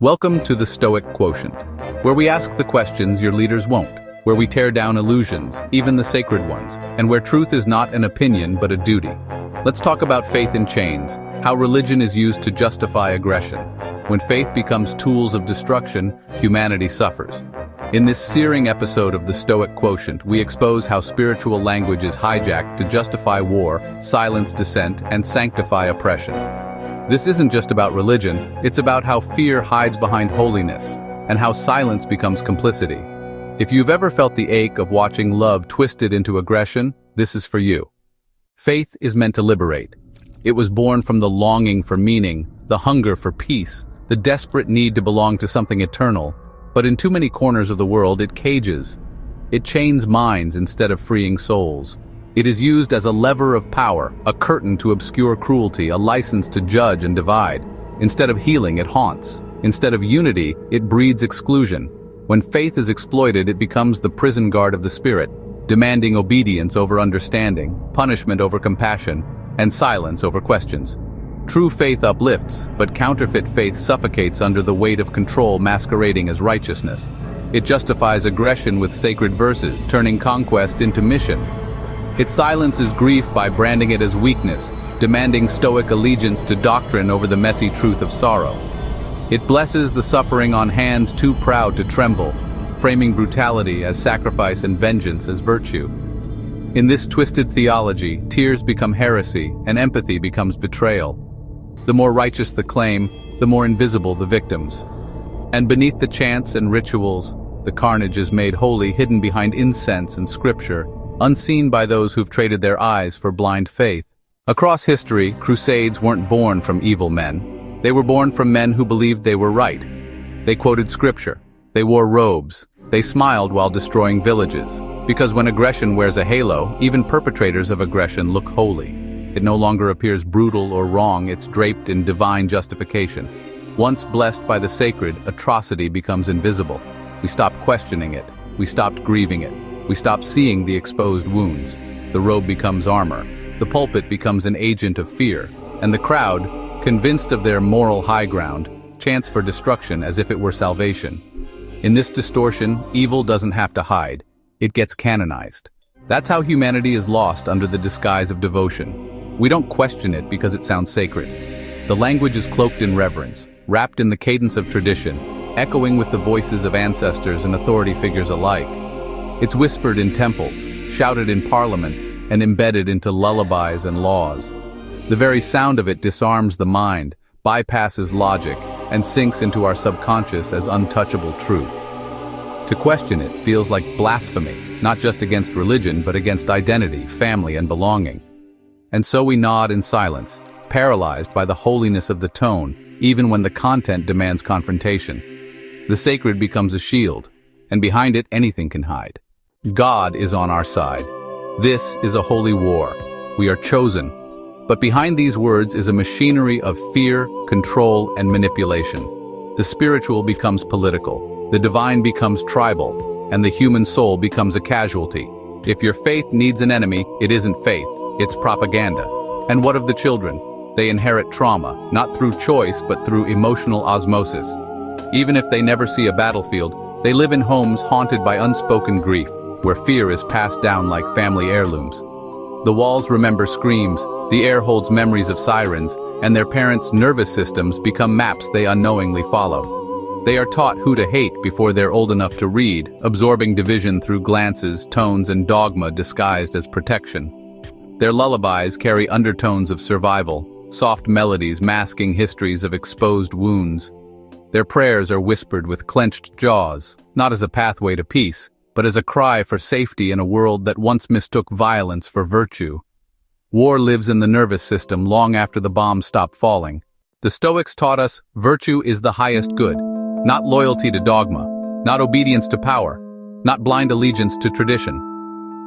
Welcome to the Stoic Quotient, where we ask the questions your leaders won't, where we tear down illusions, even the sacred ones, and where truth is not an opinion but a duty. Let's talk about faith in chains, how religion is used to justify aggression. When faith becomes tools of destruction, humanity suffers. In this searing episode of the Stoic Quotient, we expose how spiritual language is hijacked to justify war, silence dissent, and sanctify oppression. This isn't just about religion, it's about how fear hides behind holiness, and how silence becomes complicity. If you've ever felt the ache of watching love twisted into aggression, this is for you. Faith is meant to liberate. It was born from the longing for meaning, the hunger for peace, the desperate need to belong to something eternal. But in too many corners of the world, it cages. It chains minds instead of freeing souls. It is used as a lever of power, a curtain to obscure cruelty, a license to judge and divide. Instead of healing, it haunts. Instead of unity, it breeds exclusion. When faith is exploited, it becomes the prison guard of the spirit, demanding obedience over understanding, punishment over compassion, and silence over questions. True faith uplifts, but counterfeit faith suffocates under the weight of control masquerading as righteousness. It justifies aggression with sacred verses, turning conquest into mission. It silences grief by branding it as weakness, demanding stoic allegiance to doctrine over the messy truth of sorrow. It blesses the suffering on hands too proud to tremble, framing brutality as sacrifice and vengeance as virtue. In this twisted theology, tears become heresy and empathy becomes betrayal. The more righteous the claim, the more invisible the victims. And beneath the chants and rituals, the carnage is made holy, hidden behind incense and scripture, unseen by those who've traded their eyes for blind faith. Across history, crusades weren't born from evil men. They were born from men who believed they were right. They quoted scripture. They wore robes. They smiled while destroying villages. Because when aggression wears a halo, even perpetrators of aggression look holy. It no longer appears brutal or wrong, it's draped in divine justification. Once blessed by the sacred, atrocity becomes invisible. We stop questioning it. We stopped grieving it. We stop seeing the exposed wounds. The robe becomes armor. The pulpit becomes an agent of fear. And the crowd, convinced of their moral high ground, chants for destruction as if it were salvation. In this distortion, evil doesn't have to hide. It gets canonized. That's how humanity is lost under the disguise of devotion. We don't question it because it sounds sacred. The language is cloaked in reverence, wrapped in the cadence of tradition, echoing with the voices of ancestors and authority figures alike. It's whispered in temples, shouted in parliaments, and embedded into lullabies and laws. The very sound of it disarms the mind, bypasses logic, and sinks into our subconscious as untouchable truth. To question it feels like blasphemy, not just against religion, but against identity, family, and belonging. And so we nod in silence, paralyzed by the holiness of the tone, even when the content demands confrontation. The sacred becomes a shield, and behind it anything can hide. God is on our side. This is a holy war. We are chosen. But behind these words is a machinery of fear, control, and manipulation. The spiritual becomes political, the divine becomes tribal, and the human soul becomes a casualty. If your faith needs an enemy, it isn't faith, it's propaganda. And what of the children? They inherit trauma, not through choice, but through emotional osmosis. Even if they never see a battlefield, they live in homes haunted by unspoken grief, where fear is passed down like family heirlooms. The walls remember screams, the air holds memories of sirens, and their parents' nervous systems become maps they unknowingly follow. They are taught who to hate before they're old enough to read, absorbing division through glances, tones, and dogma disguised as protection. Their lullabies carry undertones of survival, soft melodies masking histories of exposed wounds. Their prayers are whispered with clenched jaws, not as a pathway to peace, but as a cry for safety in a world that once mistook violence for virtue. War lives in the nervous system long after the bombs stop falling. The Stoics taught us virtue is the highest good, not loyalty to dogma, not obedience to power, not blind allegiance to tradition.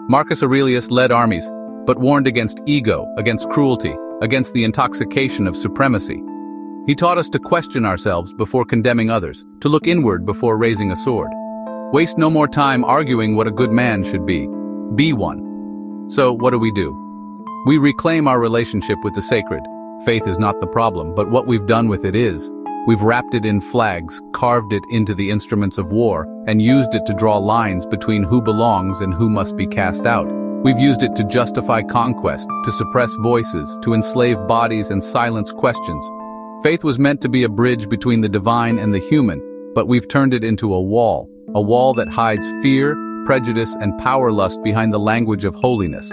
Marcus Aurelius led armies, but warned against ego, against cruelty, against the intoxication of supremacy. He taught us to question ourselves before condemning others, to look inward before raising a sword. Waste no more time arguing what a good man should be. Be one. So what do? We reclaim our relationship with the sacred. Faith is not the problem, but what we've done with it is. We've wrapped it in flags, carved it into the instruments of war, and used it to draw lines between who belongs and who must be cast out. We've used it to justify conquest, to suppress voices, to enslave bodies and silence questions. Faith was meant to be a bridge between the divine and the human, but we've turned it into a wall that hides fear, prejudice, and power lust behind the language of holiness.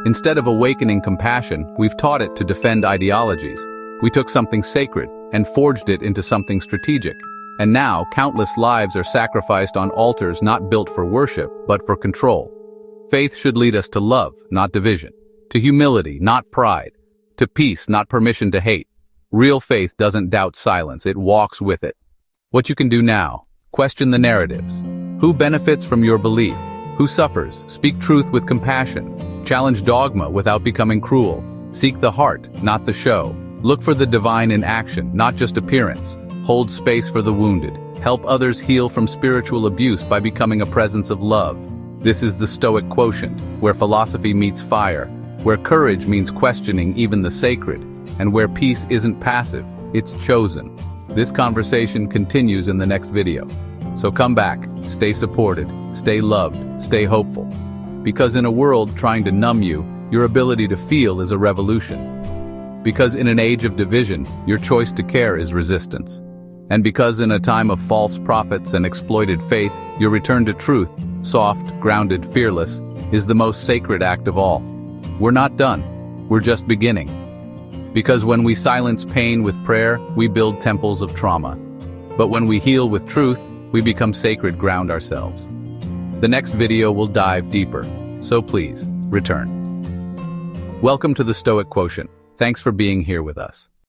Instead of awakening compassion, we've taught it to defend ideologies. We took something sacred and forged it into something strategic. And now, countless lives are sacrificed on altars not built for worship, but for control. Faith should lead us to love, not division, to humility, not pride, to peace, not permission to hate. Real faith doesn't doubt silence, it walks with it. What you can do now: question the narratives. Who benefits from your belief? Who suffers? Speak truth with compassion. Challenge dogma without becoming cruel. Seek the heart, not the show. Look for the divine in action, not just appearance. Hold space for the wounded. Help others heal from spiritual abuse by becoming a presence of love. This is the Stoic Quotient, where philosophy meets fire, where courage means questioning even the sacred, and where peace isn't passive, it's chosen. This conversation continues in the next video. So come back, stay supported, stay loved, stay hopeful. Because in a world trying to numb you, your ability to feel is a revolution. Because in an age of division, your choice to care is resistance. And because in a time of false prophets and exploited faith, your return to truth, soft, grounded, fearless, is the most sacred act of all. We're not done. We're just beginning. Because when we silence pain with prayer, we build temples of trauma. But when we heal with truth, we become sacred ground ourselves. The next video will dive deeper, so please, return. Welcome to the Stoic Quotient. Thanks for being here with us.